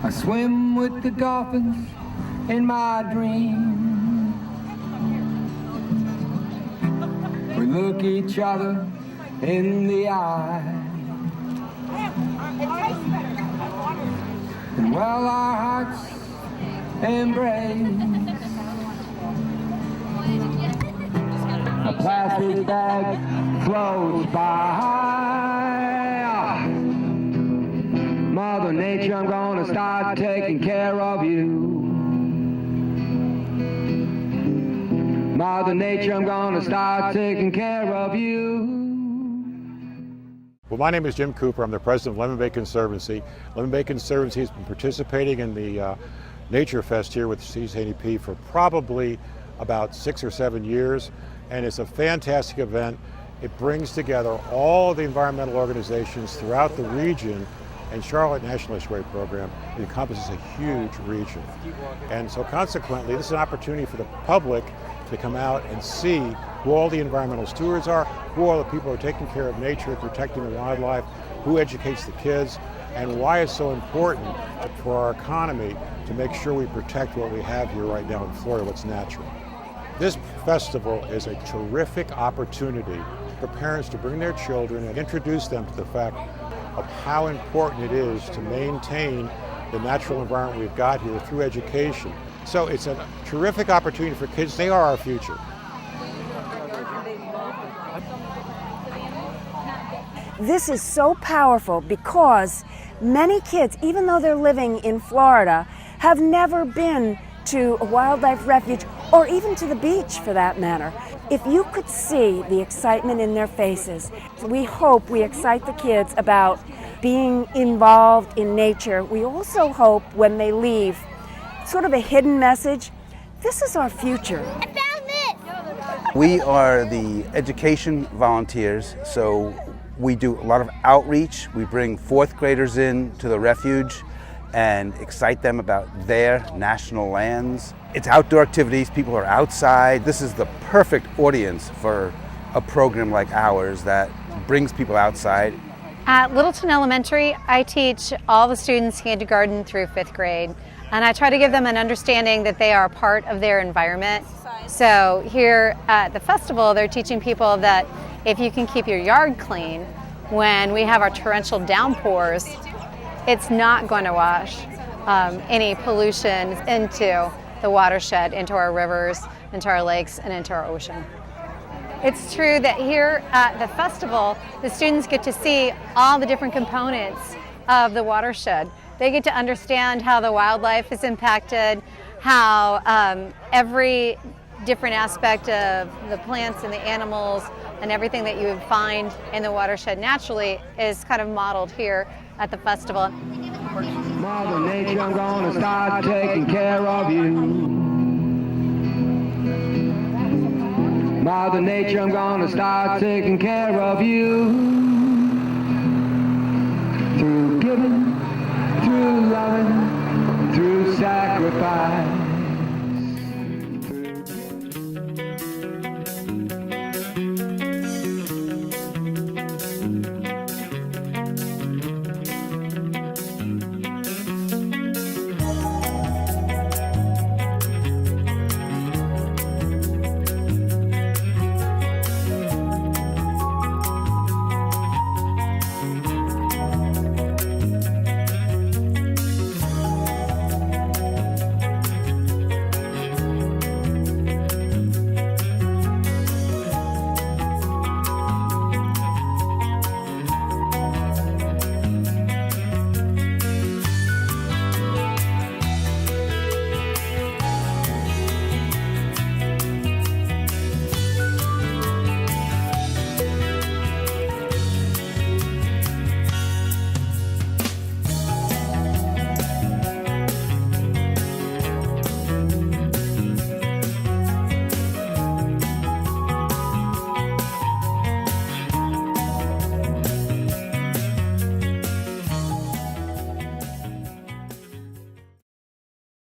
I swim with the dolphins in my dream. We look each other in the eye. And well, our hearts embrace. A plastic bag floats by. Mother Nature, I'm gonna start taking care of you. Mother Nature, I'm gonna start taking care of you. Well, my name is Jim Cooper. I'm the president of Lemon Bay Conservancy. Lemon Bay Conservancy has been participating in the Nature Fest here with CCNEP for probably about 6 or 7 years, and it's a fantastic event. It brings together all the environmental organizations throughout the region, and Charlotte National Estuary Program encompasses a huge region. And so consequently, this is an opportunity for the public to come out and see who all the environmental stewards are, who all the people who are taking care of nature, protecting the wildlife, who educates the kids, and why it's so important for our economy to make sure we protect what we have here right now in Florida, what's natural. This festival is a terrific opportunity for parents to bring their children and introduce them to the fact of how important it is to maintain the natural environment we've got here through education. So it's a terrific opportunity for kids. They are our future. This is so powerful because many kids, even though they're living in Florida, have never been to a wildlife refuge or even to the beach for that matter. If you could see the excitement in their faces, we hope we excite the kids about being involved in nature. We also hope when they leave, sort of a hidden message, this is our future. I found this! We are the education volunteers, so we do a lot of outreach. We bring 4th graders in to the refuge and excite them about their national lands. It's outdoor activities, people are outside. This is the perfect audience for a program like ours that brings people outside. At Littleton Elementary, I teach all the students kindergarten through 5th grade, and I try to give them an understanding that they are a part of their environment. So here at the festival, they're teaching people that if you can keep your yard clean, when we have our torrential downpours, it's not going to wash any pollution into the watershed, into our rivers, into our lakes, and into our ocean. It's true that here at the festival, the students get to see all the different components of the watershed. They get to understand how the wildlife is impacted, how every different aspect of the plants and the animals and everything that you would find in the watershed naturally is kind of modeled here at the festival. Mother Nature, I'm gonna start taking care of you. Mother Nature, I'm gonna start taking care of you. Through giving, through loving, through sacrifice.